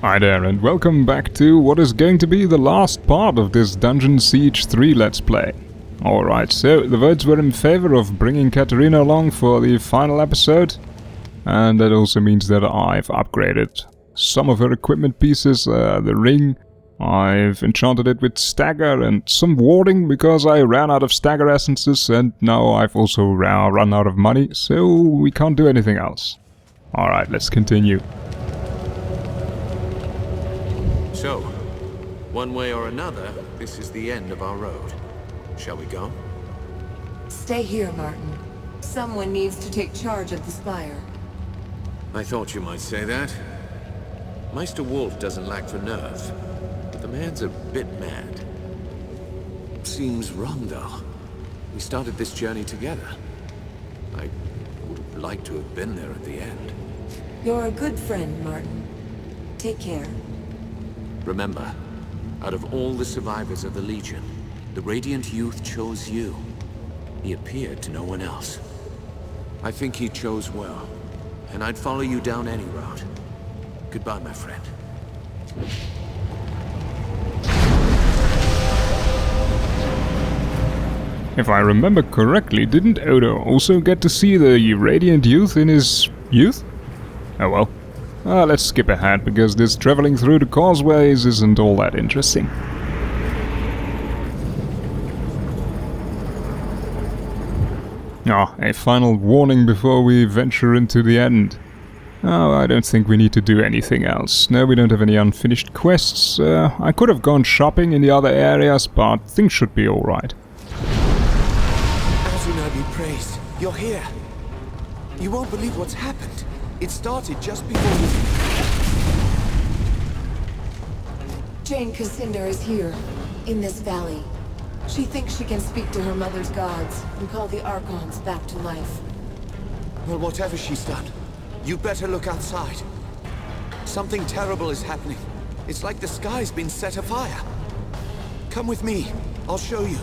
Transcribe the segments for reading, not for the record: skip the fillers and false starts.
Hi there and welcome back to what is going to be the last part of this Dungeon Siege 3 Let's Play. Alright, so the votes were in favor of bringing Katarina along for the final episode. And that also means that I've upgraded some of her equipment pieces, the ring. I've enchanted it with stagger and some warding because I ran out of stagger essences and now I've also run out of money, so we can't do anything else. Alright, let's continue. So, one way or another, this is the end of our road. Shall we go? Stay here, Martin. Someone needs to take charge of the spire. I thought you might say that. Meister Wolf doesn't lack for nerve, but the man's a bit mad. Seems wrong, though. We started this journey together. I would have liked to have been there at the end. You're a good friend, Martin. Take care. Remember, out of all the survivors of the Legion, the Radiant Youth chose you. He appeared to no one else. I think he chose well, and I'd follow you down any road. Goodbye, my friend. If I remember correctly, didn't Odo also get to see the Radiant Youth in his youth? Oh well. Let's skip ahead, because this traveling through the causeways isn't all that interesting. A final warning before we venture into the end. Oh, I don't think we need to do anything else. No, we don't have any unfinished quests. I could have gone shopping in the other areas, but things should be alright. Adonai be praised. You're here. You won't believe what's happened. It started just before we... Jane Cascinder is here, in this valley. She thinks she can speak to her mother's gods and call the Archons back to life. Well, whatever she's done, you better look outside. Something terrible is happening. It's like the sky's been set afire. Come with me. I'll show you.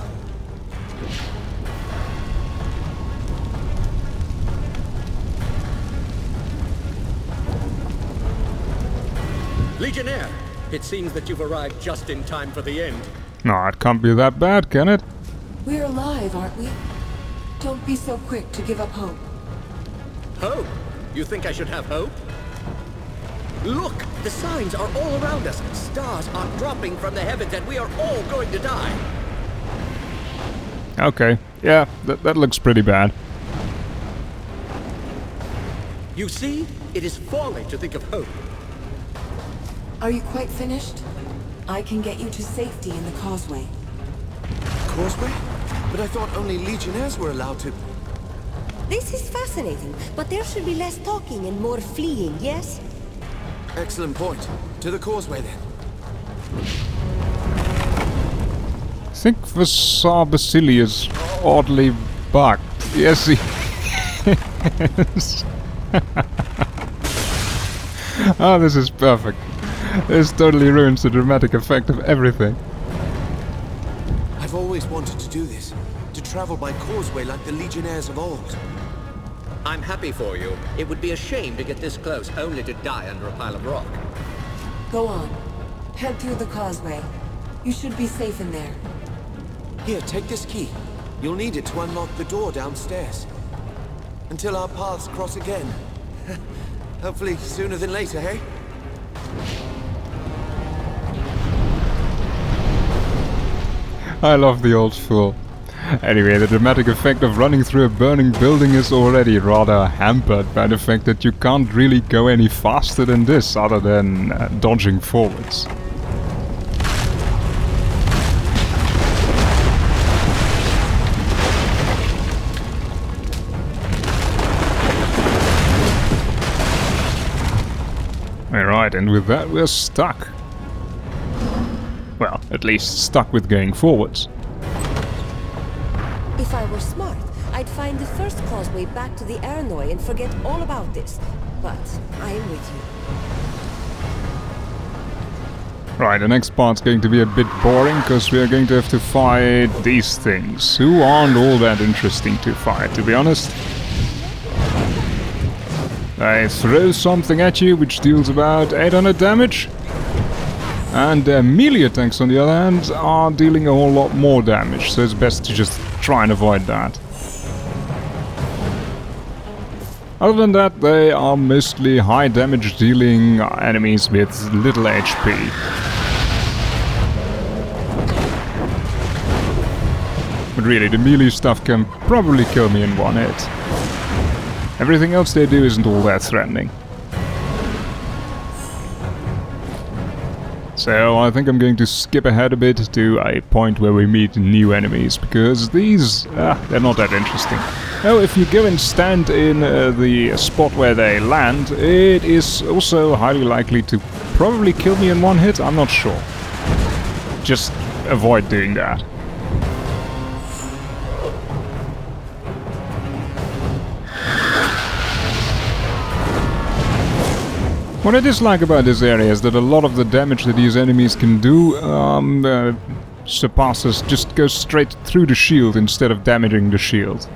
Legionnaire, it seems that you've arrived just in time for the end. No, it can't be that bad, can it? We're alive, aren't we? Don't be so quick to give up hope. Hope? You think I should have hope? Look, the signs are all around us. Stars are dropping from the heavens and we are all going to die. Okay, yeah, that looks pretty bad. You see? It is folly to think of hope. Are you quite finished? I can get you to safety in the causeway. Causeway? But I thought only Legionnaires were allowed to... This is fascinating, but there should be less talking and more fleeing, yes? Excellent point. To the causeway, then. I think Vasar Basilius oddly bugged. Yes, he is. Oh, this is perfect. This totally ruins the dramatic effect of everything. I've always wanted to do this. To travel by causeway like the Legionnaires of old. I'm happy for you. It would be a shame to get this close only to die under a pile of rock. Go on. Head through the causeway. You should be safe in there. Here, take this key. You'll need it to unlock the door downstairs. Until our paths cross again. Hopefully sooner than later, hey? I love the old fool. Anyway, the dramatic effect of running through a burning building is already rather hampered by the fact that you can't really go any faster than this other than dodging forwards. Alright, and with that we're stuck. Well, at least stuck with going forwards. If I were smart, I'd find the first causeway back to the Aranoi and forget all about this. But I am with you. Right, the next part's going to be a bit boring, because we are going to have to fight these things, who aren't all that interesting to fight, to be honest. I throw something at you which deals about 800 damage. And their melee attacks, on the other hand, are dealing a whole lot more damage, so it's best to just try and avoid that. Other than that, they are mostly high damage dealing enemies with little HP. But really, the melee stuff can probably kill me in one hit. Everything else they do isn't all that threatening. So I think I'm going to skip ahead a bit to a point where we meet new enemies, because these, they're not that interesting. Now, if you go and stand in the spot where they land, it is also highly likely to probably kill me in one hit, I'm not sure. Just avoid doing that. What I dislike about this area is that a lot of the damage that these enemies can do surpasses, just goes straight through the shield instead of damaging the shield.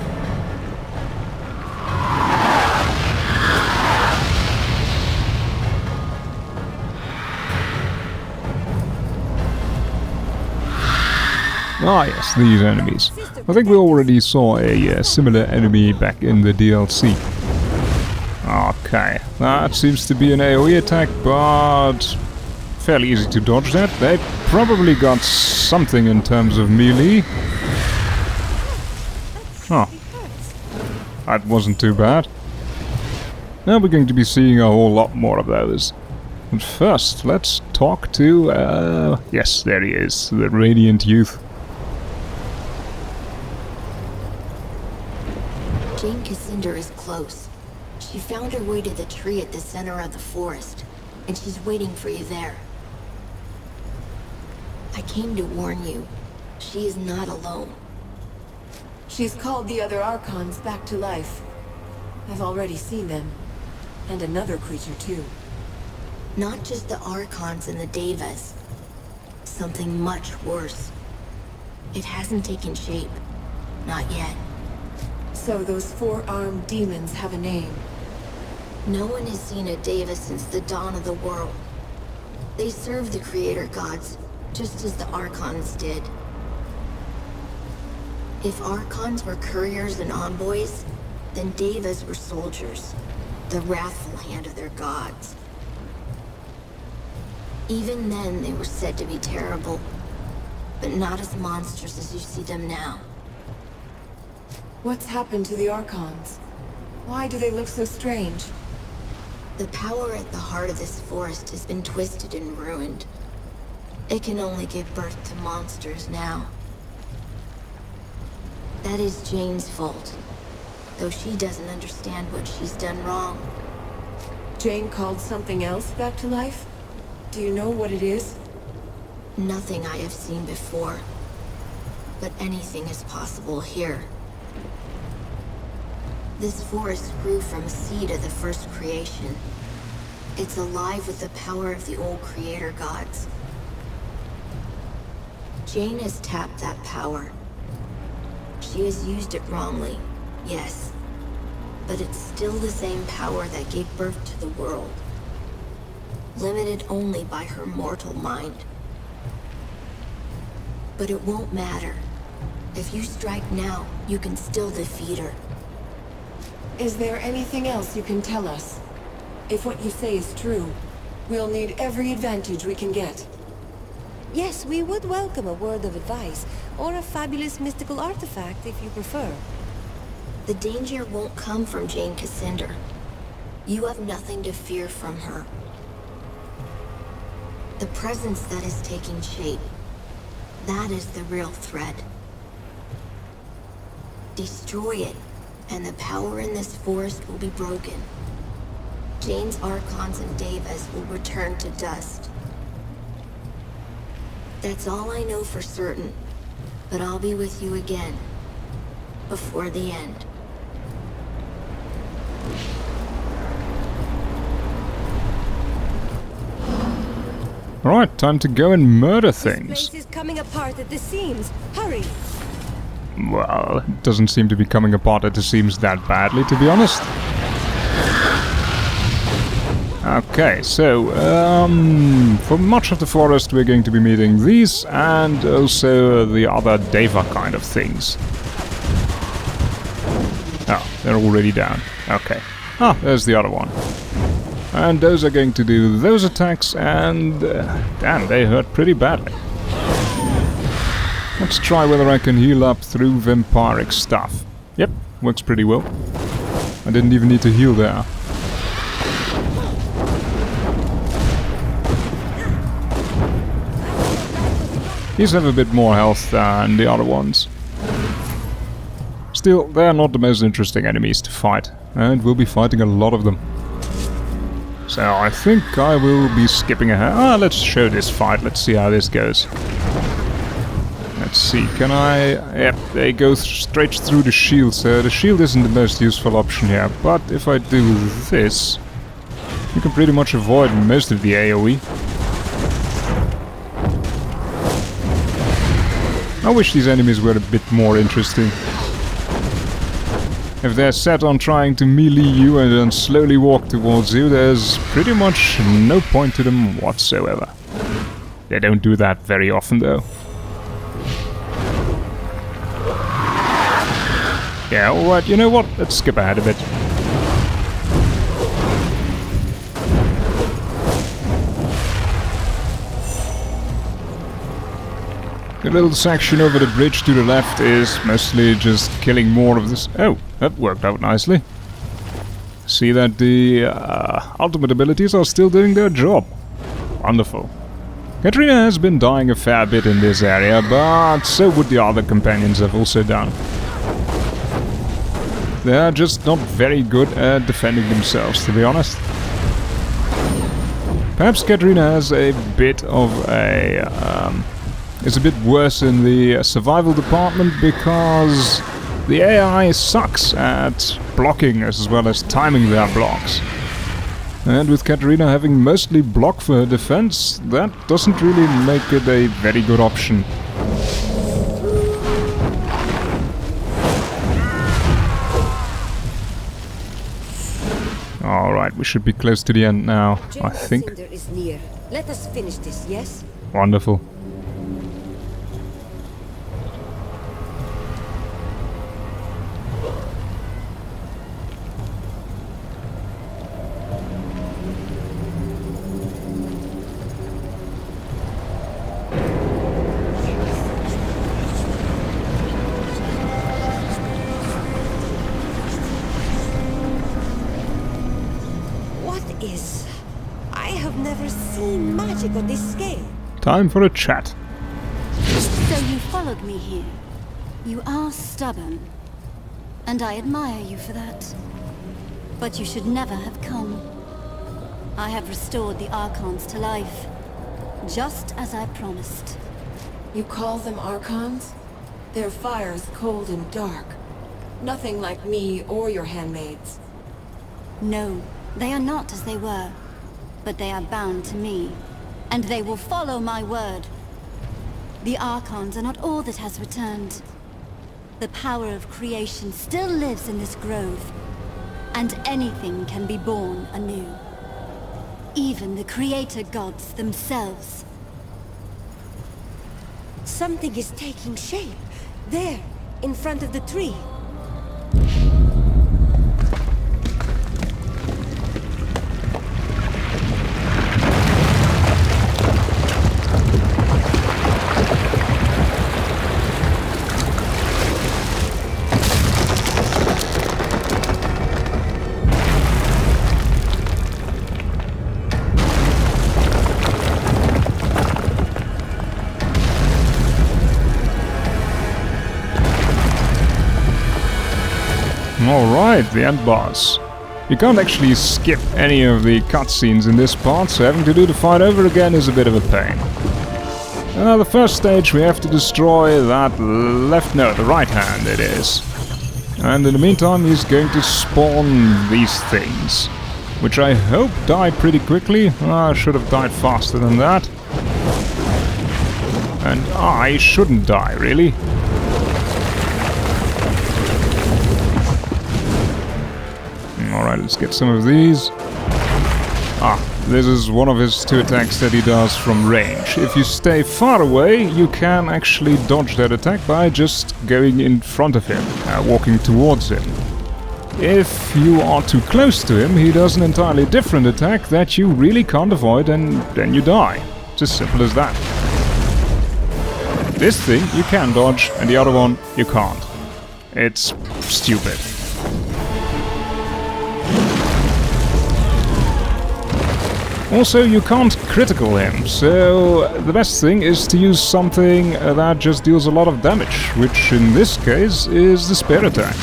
Ah yes, these enemies. I think we already saw a similar enemy back in the DLC. Okay, that seems to be an AoE attack, but fairly easy to dodge that. They probably got something in terms of melee. Oh, that wasn't too bad. Now we're going to be seeing a whole lot more of those. But first, let's talk to, yes, there he is, the Radiant Youth. Jane Cassinder is close. She found her way to the tree at the center of the forest, and she's waiting for you there. I came to warn you. She is not alone. She's called the other Archons back to life. I've already seen them. And another creature too. Not just the Archons and the Devas. Something much worse. It hasn't taken shape. Not yet. So those four-armed demons have a name. No one has seen a Deva since the dawn of the world. They serve the Creator Gods, just as the Archons did. If Archons were couriers and envoys, then Devas were soldiers, the wrathful hand of their gods. Even then, they were said to be terrible, but not as monsters as you see them now. What's happened to the Archons? Why do they look so strange? The power at the heart of this forest has been twisted and ruined. It can only give birth to monsters now. That is Jane's fault, though she doesn't understand what she's done wrong. Jane called something else back to life? Do you know what it is? Nothing I have seen before, but anything is possible here. This forest grew from a seed of the first creation. It's alive with the power of the old Creator Gods. Jane has tapped that power. She has used it wrongly, yes. But it's still the same power that gave birth to the world. Limited only by her mortal mind. But it won't matter. If you strike now, you can still defeat her. Is there anything else you can tell us? If what you say is true, we'll need every advantage we can get. Yes, we would welcome a word of advice, or a fabulous mystical artifact if you prefer. The danger won't come from Jane Cassinder. You have nothing to fear from her. The presence that is taking shape, that is the real threat. Destroy it, and the power in this forest will be broken. Jane's Archons and Devas will return to dust. That's all I know for certain, but I'll be with you again, before the end. Alright, time to go and murder This things. place is coming apart at the seams. Hurry! Well, it doesn't seem to be coming apart at the seams that badly, to be honest. Okay, so, for much of the forest we're going to be meeting these and also the other Deva kind of things. Oh, they're already down. Okay. Ah, there's the other one. And those are going to do those attacks and... damn, they hurt pretty badly. Let's try whether I can heal up through vampiric stuff. Yep, works pretty well. I didn't even need to heal there. These have a bit more health than the other ones. Still, they're not the most interesting enemies to fight, and we'll be fighting a lot of them. So I think I will be skipping ahead. Ah, let's show this fight, let's see how this goes. Let's see, can I... Yep, they go straight through the shield, so the shield isn't the most useful option here. But if I do this, you can pretty much avoid most of the AoE. I wish these enemies were a bit more interesting. If they're set on trying to melee you and then slowly walk towards you, there's pretty much no point to them whatsoever. They don't do that very often though. Yeah, alright, you know what? Let's skip ahead a bit. The little section over the bridge to the left is mostly just killing more of this. Oh, that worked out nicely. See that the ultimate abilities are still doing their job. Wonderful. Katrina has been dying a fair bit in this area, but so would the other companions have also done. They are just not very good at defending themselves, to be honest. Perhaps Katrina has a bit of a... is a bit worse in the survival department because the AI sucks at blocking as well as timing their blocks. And with Katarina having mostly block for her defense, that doesn't really make it a very good option. Alright, we should be close to the end now, I think. Is near. Let us finish this, yes? Wonderful. On this scale. Time for a chat. So you followed me here. You are stubborn. And I admire you for that. But you should never have come. I have restored the Archons to life. Just as I promised. You call them Archons? Their fire is cold and dark. Nothing like me or your handmaids. No, they are not as they were. But they are bound to me. And they will follow my word. The Archons are not all that has returned. The power of creation still lives in this grove. And anything can be born anew. Even the creator gods themselves. Something is taking shape. There, in front of the tree. Alright, the end boss. You can't actually skip any of the cutscenes in this part, so having to do the fight over again is a bit of a pain. The first stage we have to destroy that the right hand it is. And in the meantime he's going to spawn these things, which I hope die pretty quickly. I should have died faster than that. And I shouldn't die, really. Alright, let's get some of these. This is one of his 2 attacks that he does from range. If you stay far away, you can actually dodge that attack by just going in front of him, walking towards him. If you are too close to him, he does an entirely different attack that you really can't avoid, and then you die. It's as simple as that. This thing you can dodge, and the other one you can't. It's stupid. Also, you can't critical him, so the best thing is to use something that just deals a lot of damage, which in this case is the spear attack.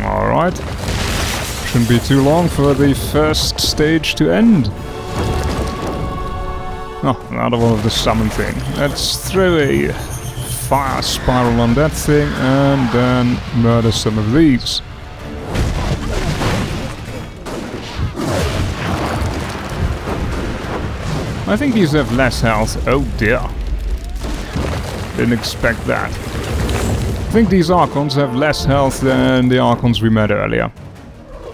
Alright. Shouldn't be too long for the first stage to end. Oh, another one of the summon thing. Let's throw a fire spiral on that thing and then murder some of these. I think these have less health. Oh dear. Didn't expect that. I think these Archons have less health than the Archons we met earlier.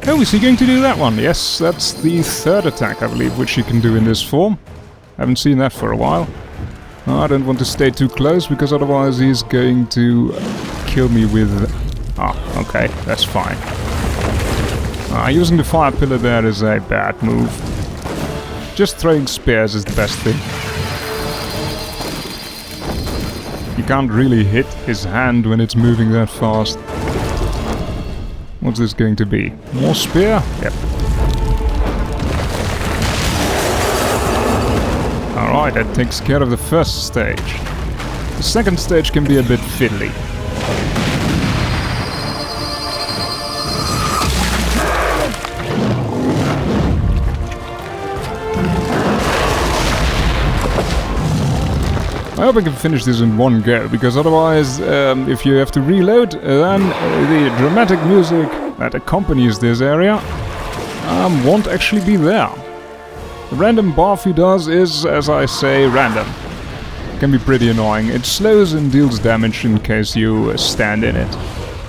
Oh, is he going to do that one? Yes, that's the 3rd attack, I believe, which he can do in this form. Haven't seen that for a while. I don't want to stay too close, because otherwise he's going to kill me with... okay, that's fine. Using the fire pillar there is a bad move. Just throwing spears is the best thing. You can't really hit his hand when it's moving that fast. What's this going to be? More spear? Yep. Alright, that takes care of the first stage. The second stage can be a bit fiddly. I hope I can finish this in one go, because otherwise, if you have to reload, then the dramatic music that accompanies this area won't actually be there. The random buff he does is, as I say, random. It can be pretty annoying. It slows and deals damage in case you stand in it.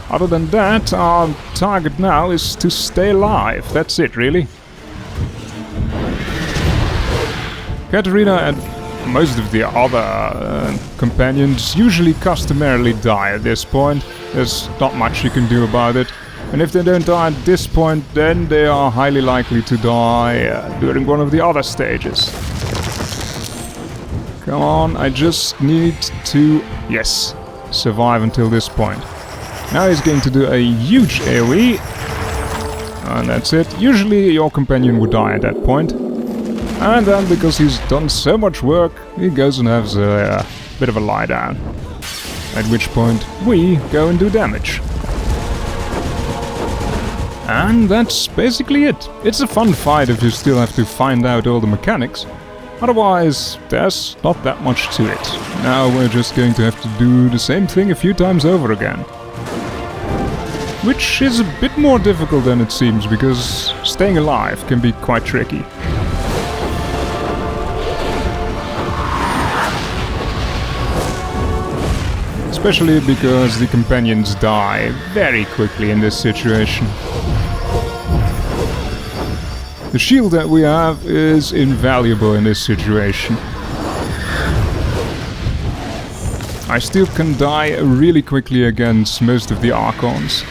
Other than that, our target now is to stay alive. That's it, really. Katarina and most of the other companions usually customarily die at this point. There's not much you can do about it. And if they don't die at this point, then they are highly likely to die during one of the other stages. Come on, I just need to, yes, survive until this point. Now he's going to do a huge AoE. And that's it. Usually your companion would die at that point. And then, because he's done so much work, he goes and has a bit of a lie down. At which point we go and do damage. And that's basically it. It's a fun fight if you still have to find out all the mechanics. Otherwise, there's not that much to it. Now we're just going to have to do the same thing a few times over again. Which is a bit more difficult than it seems, because staying alive can be quite tricky. Especially because the companions die very quickly in this situation. The shield that we have is invaluable in this situation. I still can die really quickly against most of the Archons.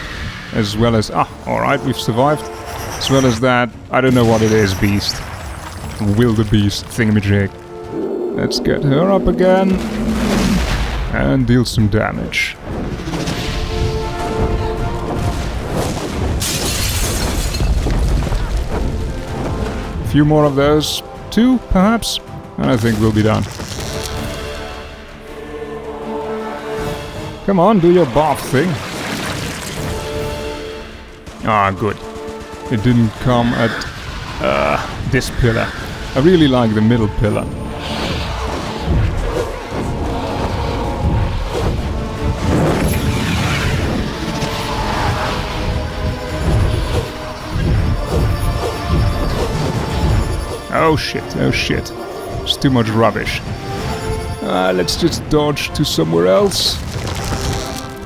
As well as... alright, we've survived. As well as that, I don't know what it is, beast. Wildebeest thingamajig. Let's get her up again. And deal some damage. A few more of those. 2, perhaps? And I think we'll be done. Come on, do your bath thing. Good. It didn't come at this pillar. I really like the middle pillar. Oh shit, oh shit. It's too much rubbish. Let's just dodge to somewhere else.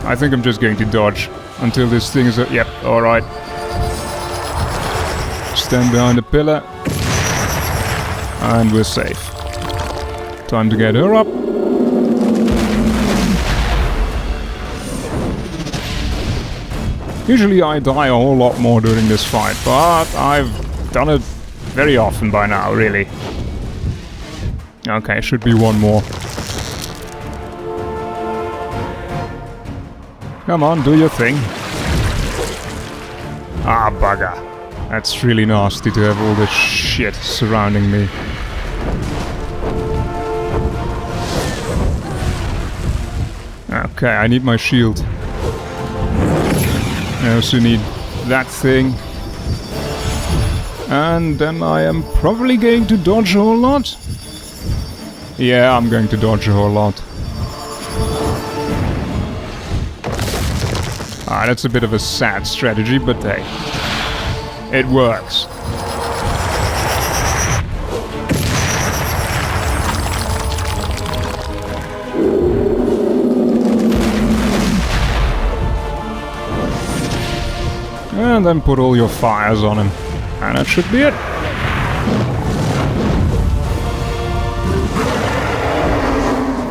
I think I'm just going to dodge until this thing is... Yep, alright. Stand behind the pillar. And we're safe. Time to get her up. Usually I die a whole lot more during this fight, but I've done it very often by now, really. Okay, should be one more. Come on, do your thing. Ah, bugger. That's really nasty to have all this shit surrounding me. Okay, I need my shield. I also need that thing. And then I am probably going to dodge a whole lot. Yeah, I'm going to dodge a whole lot. Ah, that's a bit of a sad strategy, but hey, it works. And then put all your fires on him. And that should be it.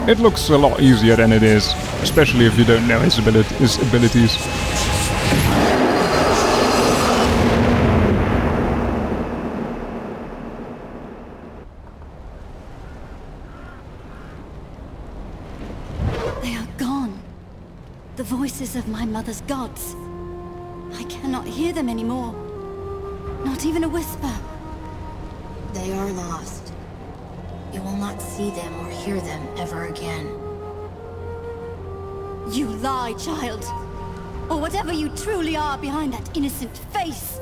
It looks a lot easier than it is, especially if you don't know his abilities. They are gone. The voices of my mother's gods. I cannot hear them anymore. Not even a whisper. They are lost. You will not see them or hear them ever again. You lie, child. Or whatever you truly are behind that innocent face.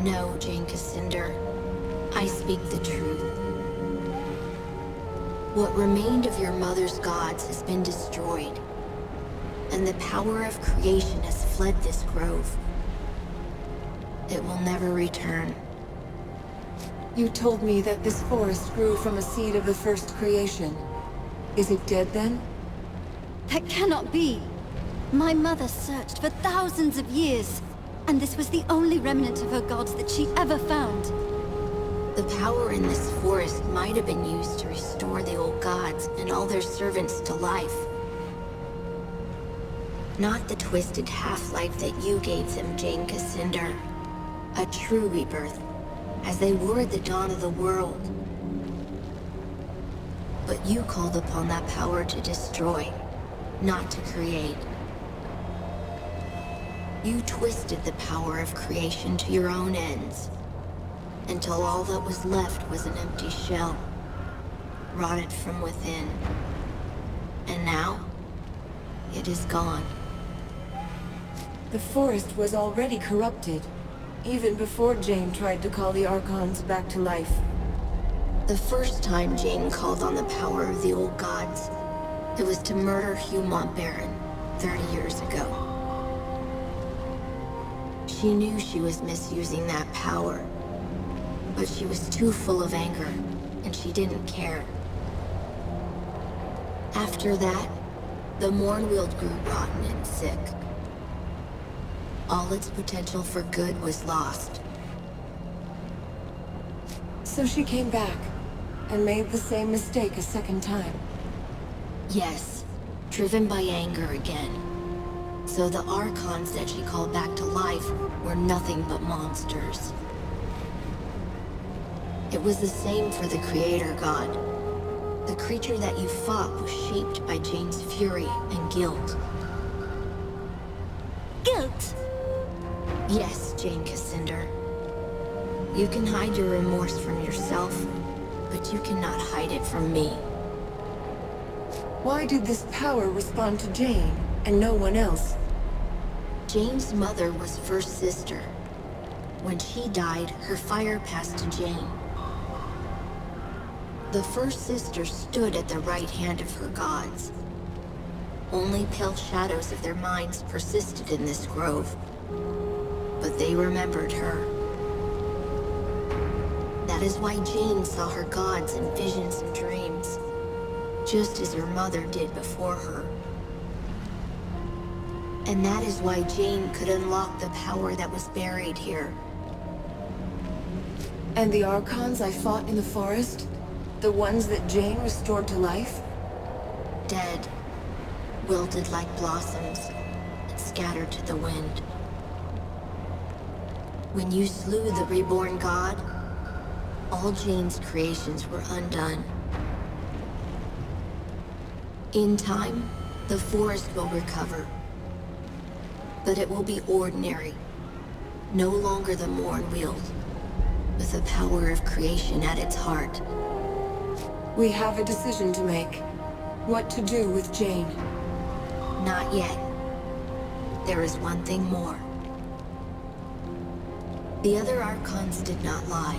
No, Jane Cassinder. I speak the truth. What remained of your mother's gods has been destroyed. And the power of creation has fled this grove. It will never return. You told me that this forest grew from a seed of the first creation. Is it dead then? That cannot be. My mother searched for thousands of years, and this was the only remnant of her gods that she ever found. The power in this forest might have been used to restore the old gods and all their servants to life. Not the twisted half-life that you gave them, Jane Cassinder. A true rebirth, as they were at the dawn of the world. But you called upon that power to destroy, not to create. You twisted the power of creation to your own ends, until all that was left was an empty shell, rotted from within. And now, it is gone. The forest was already corrupted, even before Jane tried to call the Archons back to life. The first time Jane called on the power of the old gods, it was to murder Hugh Montbaron 30 years ago. She knew she was misusing that power, but she was too full of anger, and she didn't care. After that, the Mournweald grew rotten and sick. All its potential for good was lost. So she came back, and made the same mistake a second time. Yes, driven by anger again. So the Archons that she called back to life were nothing but monsters. It was the same for the Creator God. The creature that you fought was shaped by Jane's fury and guilt. Guilt! Yes, Jane Cassinder. You can hide your remorse from yourself, but you cannot hide it from me. Why did this power respond to Jane, and no one else? Jane's mother was first sister. When she died, her fire passed to Jane. The first sister stood at the right hand of her gods. Only pale shadows of their minds persisted in this grove. But they remembered her. That is why Jane saw her gods in visions and dreams, just as her mother did before her. And that is why Jane could unlock the power that was buried here. And the Archons I fought in the forest? The ones that Jane restored to life? Dead. Wilted like blossoms, and scattered to the wind. When you slew the reborn god, all Jane's creations were undone. In time, the forest will recover. But it will be ordinary. No longer the Mornweald, with the power of creation at its heart. We have a decision to make. What to do with Jane. Not yet. There is one thing more. The other Archons did not lie.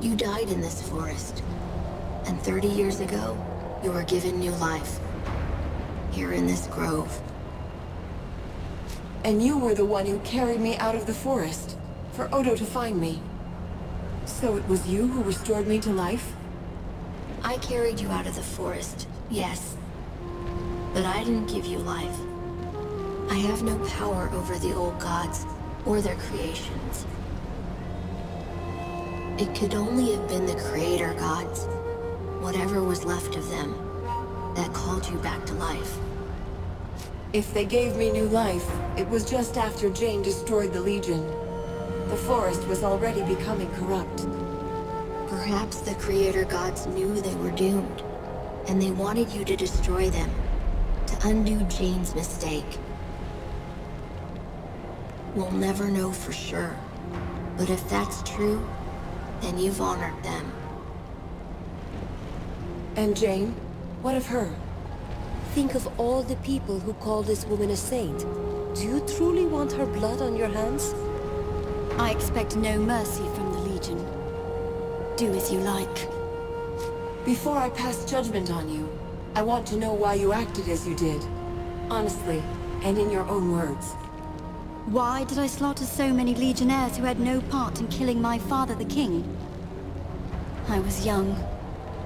You died in this forest. And 30 years ago, you were given new life. Here in this grove. And you were the one who carried me out of the forest, for Odo to find me. So it was you who restored me to life? I carried you out of the forest, yes. But I didn't give you life. I have no power over the old gods, or their creations. It could only have been the creator gods, whatever was left of them, that called you back to life. If they gave me new life, it was just after Jane destroyed the Legion. The forest was already becoming corrupt. Perhaps the creator gods knew they were doomed, and they wanted you to destroy them, to undo Jane's mistake. We'll never know for sure, but if that's true, then you've honored them. And Jane? What of her? Think of all the people who call this woman a saint. Do you truly want her blood on your hands? I expect no mercy from the Legion. Do as you like. Before I pass judgment on you, I want to know why you acted as you did. Honestly, and in your own words. Why did I slaughter so many Legionnaires who had no part in killing my father, the king? I was young,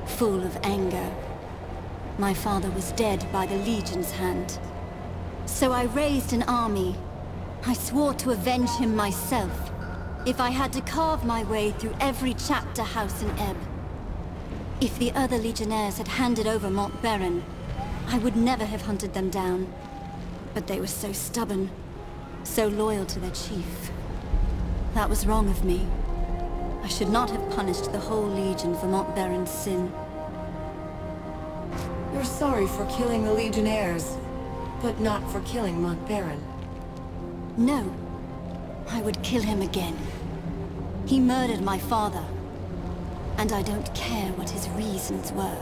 full of anger. My father was dead by the Legion's hand. So I raised an army. I swore to avenge him myself, if I had to carve my way through every chapter house in Ebb. If the other Legionnaires had handed over Mont Baron, I would never have hunted them down. But they were so stubborn, so loyal to their chief. That was wrong of me. I should not have punished the whole Legion for Mont Baron's sin. You're sorry for killing the Legionnaires, but not for killing Mont Baron. No. I would kill him again. He murdered my father. And I don't care what his reasons were.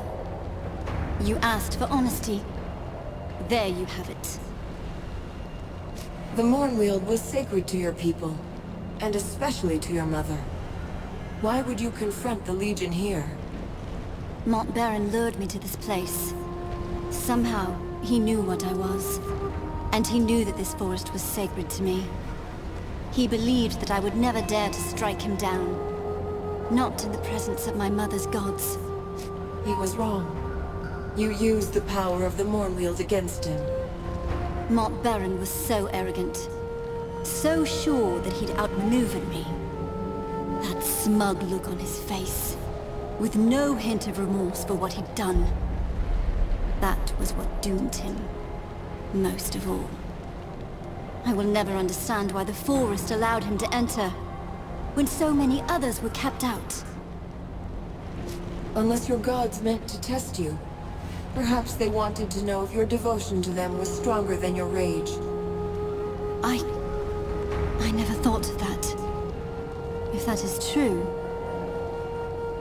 You asked for honesty. There you have it. The Mornweald was sacred to your people, and especially to your mother. Why would you confront the Legion here? Mont Baron lured me to this place. Somehow, he knew what I was. And he knew that this forest was sacred to me. He believed that I would never dare to strike him down. Not in the presence of my mother's gods. He was wrong. You used the power of the Mornweald against him. Mont Baron was so arrogant. So sure that he'd outmaneuvered me. That smug look on his face, with no hint of remorse for what he'd done. That was what doomed him, most of all. I will never understand why the forest allowed him to enter, when so many others were kept out. Unless your gods meant to test you. Perhaps they wanted to know if your devotion to them was stronger than your rage. I never thought of that. If that is true,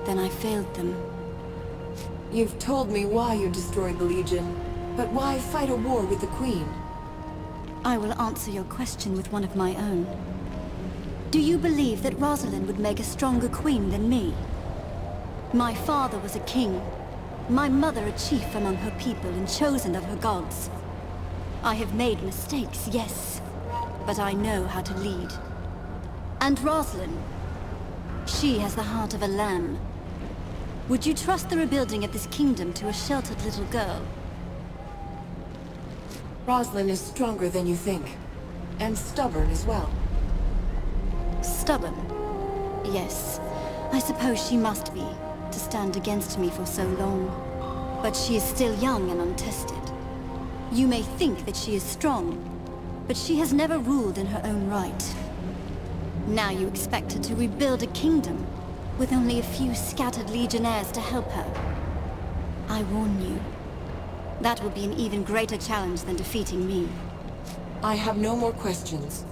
then I failed them. You've told me why you destroyed the Legion, but why fight a war with the Queen? I will answer your question with one of my own. Do you believe that Rosalind would make a stronger queen than me? My father was a king, my mother a chief among her people and chosen of her gods. I have made mistakes, yes, but I know how to lead. And Rosalind, she has the heart of a lamb. Would you trust the rebuilding of this kingdom to a sheltered little girl? Roslyn is stronger than you think. And stubborn as well. Stubborn? Yes, I suppose she must be, to stand against me for so long. But she is still young and untested. You may think that she is strong, but she has never ruled in her own right. Now you expect her to rebuild a kingdom, with only a few scattered legionnaires to help her. I warn you, that will be an even greater challenge than defeating me. I have no more questions.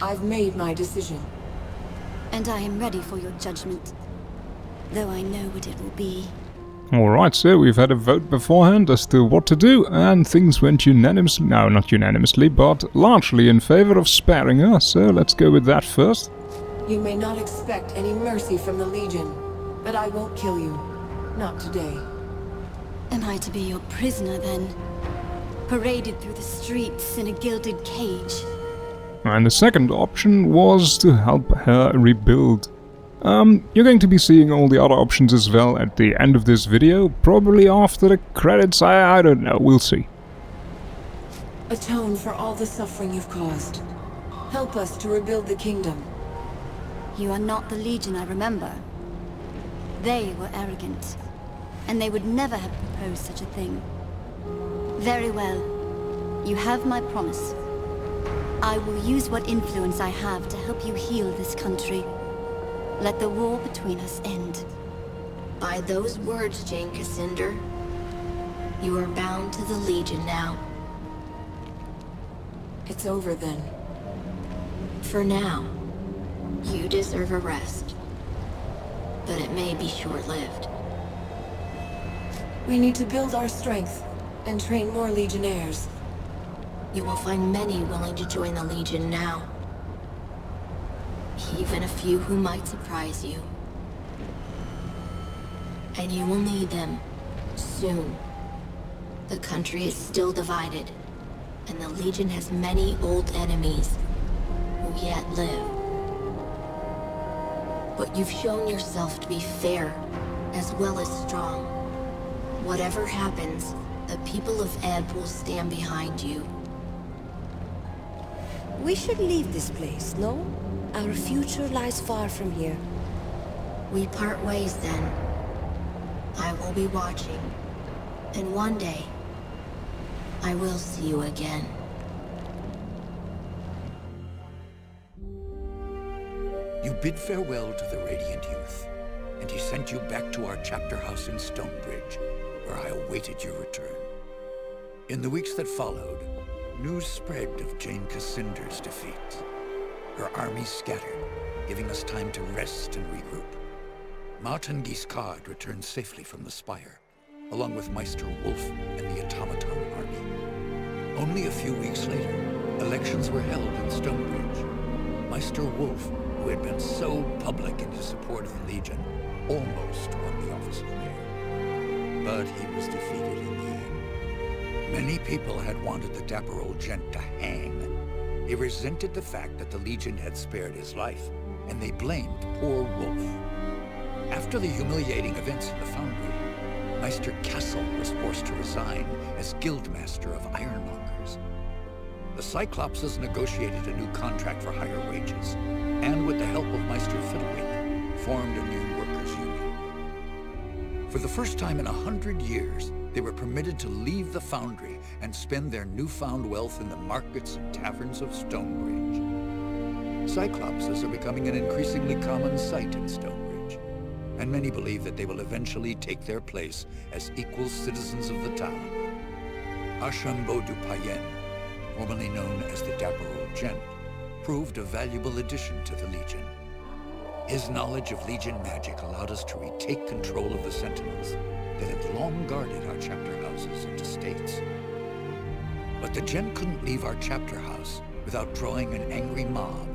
I've made my decision. And I am ready for your judgment, though I know what it will be. Alright, so we've had a vote beforehand as to what to do, and things went unanimously, no, not unanimously, but largely in favor of sparing her, so let's go with that first. You may not expect any mercy from the Legion, but I won't kill you. Not today. Am I to be your prisoner then? Paraded through the streets in a gilded cage? And the second option was to help her rebuild. You're going to be seeing all the other options as well at the end of this video, probably after the credits, I don't know, we'll see. Atone for all the suffering you've caused. Help us to rebuild the kingdom. You are not the Legion I remember. They were arrogant, and they would never have proposed such a thing. Very well. You have my promise. I will use what influence I have to help you heal this country. Let the war between us end. By those words, Jane Cassinder, you are bound to the Legion now. It's over then. For now, you deserve a rest. But it may be short-lived. We need to build our strength and train more Legionnaires. You will find many willing to join the Legion now. Even a few who might surprise you. And you will need them soon. The country is still divided, and the Legion has many old enemies who yet live. But you've shown yourself to be fair, as well as strong. Whatever happens, the people of Ebb will stand behind you. We should leave this place, no? Our future lies far from here. We part ways then. I will be watching. And one day, I will see you again. You bid farewell to the Radiant Youth, and he sent you back to our chapter house in Stonebridge, where I awaited your return. In the weeks that followed, news spread of Jane Cassinder's defeat. Her army scattered, giving us time to rest and regroup. Martin Guiscard returned safely from the Spire, along with Meister Wolf and the Automaton army. Only a few weeks later, elections were held in Stonebridge. Meister Wolf, who had been so public in his support of the Legion, almost won the office of mayor. But he was defeated in the end. Many people had wanted the dapper old gent to hang. They resented the fact that the Legion had spared his life, and they blamed poor Wolf. After the humiliating events in the Foundry, Meister Castle was forced to resign as Guildmaster of Ironmongers. The Cyclopses negotiated a new contract for higher wages, and with the help of Meister Fiddlewick, formed a new workers' union. For the first time in 100 years, they were permitted to leave the Foundry and spend their newfound wealth in the markets and taverns of Stonebridge. Cyclopses are becoming an increasingly common sight in Stonebridge, and many believe that they will eventually take their place as equal citizens of the town. Archambault du Payen, formerly known as the Dapper Old Gent, proved a valuable addition to the Legion. His knowledge of Legion magic allowed us to retake control of the Sentinels that had long guarded our chapter houses and estates. But the Gent couldn't leave our chapter house without drawing an angry mob.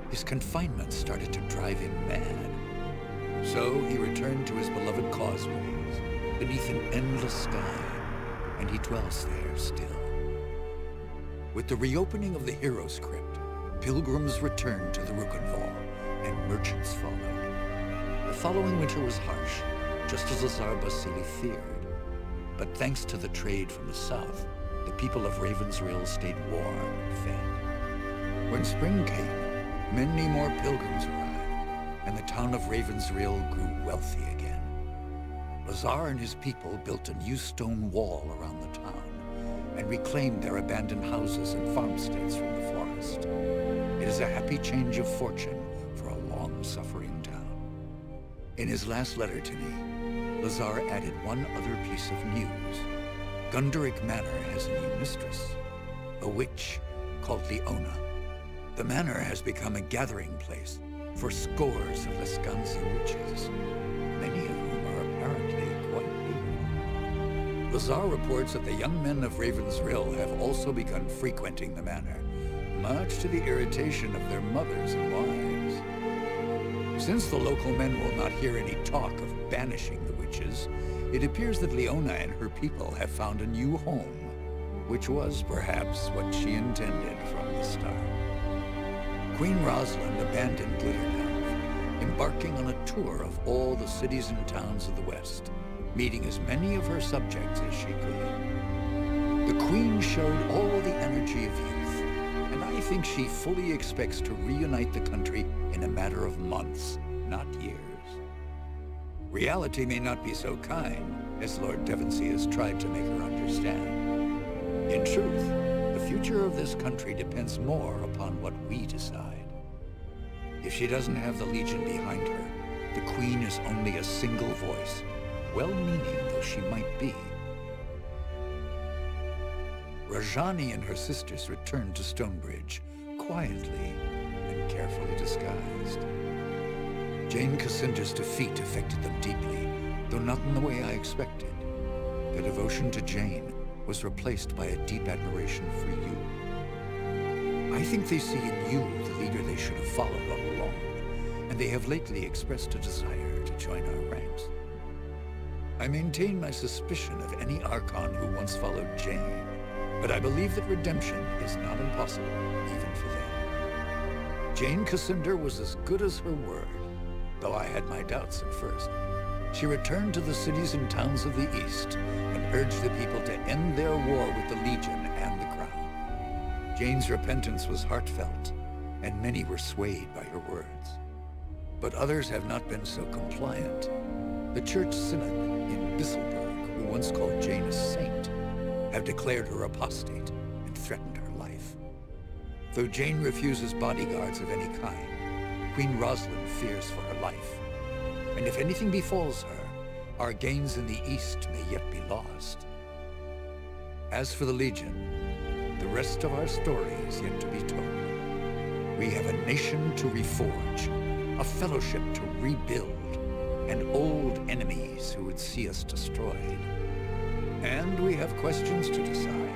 His confinement started to drive him mad. So he returned to his beloved causeways, beneath an endless sky, and he dwells there still. With the reopening of the Heroes Crypt, pilgrims returned to the Rukenval, and merchants followed. The following winter was harsh, just as Lazar Basili feared. But thanks to the trade from the south, the people of Ravensrill stayed warm and fed. When spring came, many more pilgrims arrived, and the town of Ravensrill grew wealthy again. Lazar and his people built a new stone wall around the town and reclaimed their abandoned houses and farmsteads from the forest. It is a happy change of fortune for a long-suffering town. In his last letter to me, Lazar added one other piece of news. Gunderic Manor has a new mistress, a witch called Leona. The manor has become a gathering place for scores of Lescanzi witches, many of whom are apparently quite evil. Lazar reports that the young men of Ravensrill have also begun frequenting the manor, much to the irritation of their mothers and wives. Since the local men will not hear any talk of banishing the witches, it appears that Leona and her people have found a new home, which was perhaps what she intended from the start. Queen Rosalind abandoned Glitternelf, embarking on a tour of all the cities and towns of the West, meeting as many of her subjects as she could. The Queen showed all the energy of youth, and I think she fully expects to reunite the country in a matter of months, not years. Reality may not be so kind as Lord Devonsey has tried to make her understand. In truth, the future of this country depends more upon what we decide. If she doesn't have the Legion behind her, the Queen is only a single voice, well-meaning though she might be. Rajani and her sisters returned to Stonebridge, quietly and carefully disguised. Jane Cassinder's defeat affected them deeply, though not in the way I expected. Their devotion to Jane was replaced by a deep admiration for you. I think they see in you the leader they should have followed all along, and they have lately expressed a desire to join our ranks. I maintain my suspicion of any Archon who once followed Jane, but I believe that redemption is not impossible, even for them. Jane Cassinder was as good as her word, though I had my doubts at first. She returned to the cities and towns of the East and urged the people to end their war with the Legion and the Crown. Jane's repentance was heartfelt, and many were swayed by her words. But others have not been so compliant. The Church Synod in Bisselberg, who once called Jane a saint, have declared her apostate and threatened her life. Though Jane refuses bodyguards of any kind, Queen Rosalind fears for her life. And if anything befalls her, our gains in the East may yet be lost. As for the Legion, the rest of our story is yet to be told. We have a nation to reforge, a fellowship to rebuild, and old enemies who would see us destroyed. And we have questions to decide.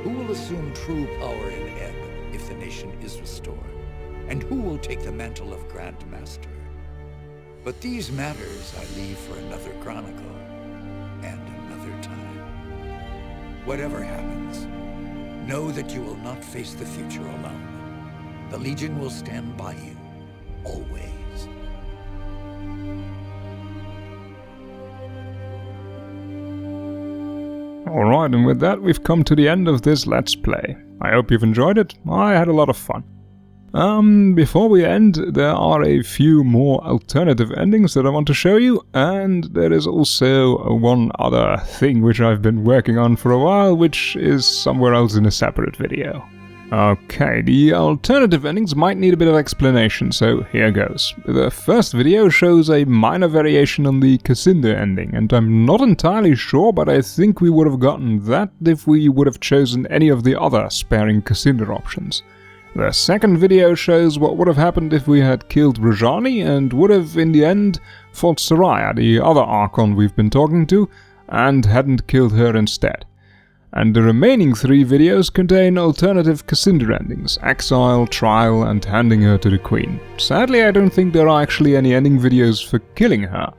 Who will assume true power in Ebb if the nation is restored? And who will take the mantle of Grand Master? But these matters I leave for another chronicle, and another time. Whatever happens, know that you will not face the future alone. The Legion will stand by you, always. Alright, and with that we've come to the end of this Let's Play. I hope you've enjoyed it. I had a lot of fun. Before we end, there are a few more alternative endings that I want to show you, and there is also one other thing which I've been working on for a while, which is somewhere else in a separate video. Okay, the alternative endings might need a bit of explanation, so here goes. The first video shows a minor variation on the Cassinder ending, and I'm not entirely sure, but I think we would have gotten that if we would have chosen any of the other sparing Cassinder options. The second video shows what would have happened if we had killed Rajani and would have, in the end, fought Soraya, the other Archon we've been talking to, and hadn't killed her instead. And the remaining 3 videos contain alternative Cassinder endings: exile, trial, and handing her to the Queen. Sadly, I don't think there are actually any ending videos for killing her.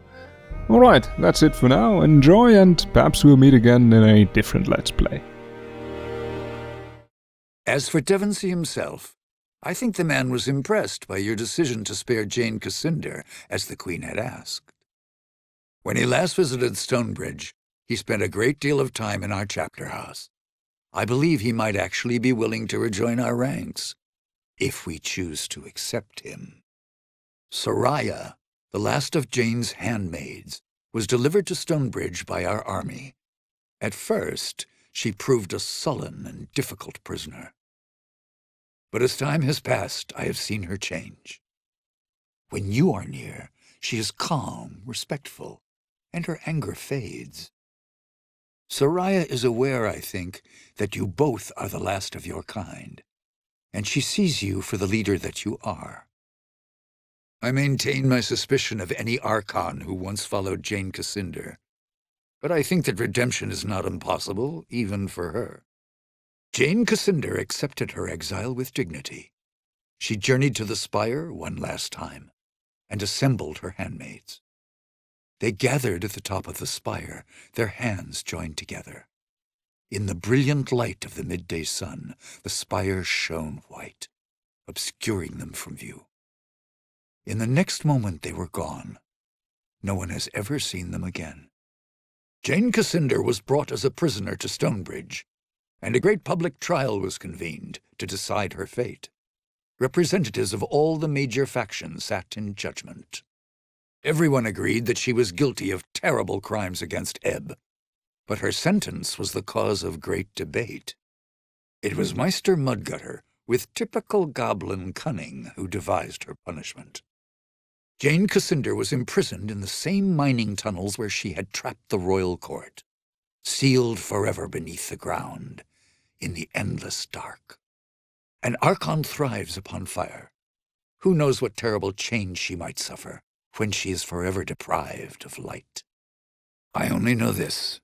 Alright, that's it for now. Enjoy, and perhaps we'll meet again in a different Let's Play. As for Devonsey himself, I think the man was impressed by your decision to spare Jane Cassinder, as the Queen had asked. When he last visited Stonebridge, he spent a great deal of time in our chapter house. I believe he might actually be willing to rejoin our ranks, if we choose to accept him. Soraya, the last of Jane's handmaids, was delivered to Stonebridge by our army. At first, she proved a sullen and difficult prisoner. But as time has passed, I have seen her change. When you are near, she is calm, respectful, and her anger fades. Soraya is aware, I think, that you both are the last of your kind, and she sees you for the leader that you are. I maintain my suspicion of any Archon who once followed Jane Cassinder, but I think that redemption is not impossible, even for her. Jane Cassinder accepted her exile with dignity. She journeyed to the spire one last time, and assembled her handmaids. They gathered at the top of the spire, their hands joined together. In the brilliant light of the midday sun, the spire shone white, obscuring them from view. In the next moment they were gone. No one has ever seen them again. Jane Cassinder was brought as a prisoner to Stonebridge, and a great public trial was convened to decide her fate. Representatives of all the major factions sat in judgment. Everyone agreed that she was guilty of terrible crimes against Ebb, but her sentence was the cause of great debate. It was Meister Mudgutter, with typical goblin cunning, who devised her punishment. Jane Cassinder was imprisoned in the same mining tunnels where she had trapped the royal court, sealed forever beneath the ground, in the endless dark. An Archon thrives upon fire. Who knows what terrible change she might suffer when she is forever deprived of light? I only know this: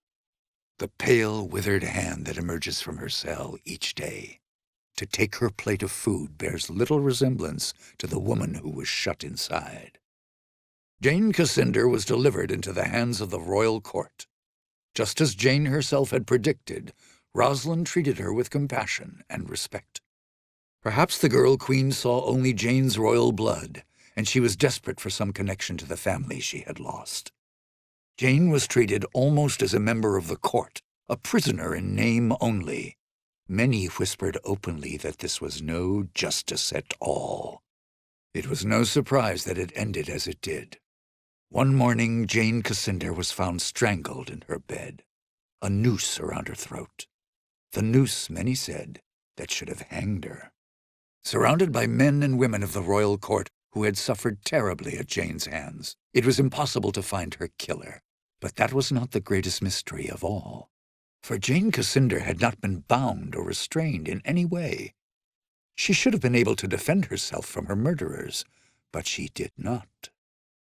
the pale, withered hand that emerges from her cell each day to take her plate of food bears little resemblance to the woman who was shut inside. Jane Cassinder was delivered into the hands of the royal court. Just as Jane herself had predicted, Rosalind treated her with compassion and respect. Perhaps the girl queen saw only Jane's royal blood, and she was desperate for some connection to the family she had lost. Jane was treated almost as a member of the court, a prisoner in name only. Many whispered openly that this was no justice at all. It was no surprise that it ended as it did. One morning, Jane Cassinder was found strangled in her bed, a noose around her throat. The noose, many said, that should have hanged her. Surrounded by men and women of the royal court who had suffered terribly at Jane's hands, it was impossible to find her killer. But that was not the greatest mystery of all, for Jane Cassinder had not been bound or restrained in any way. She should have been able to defend herself from her murderers, but she did not.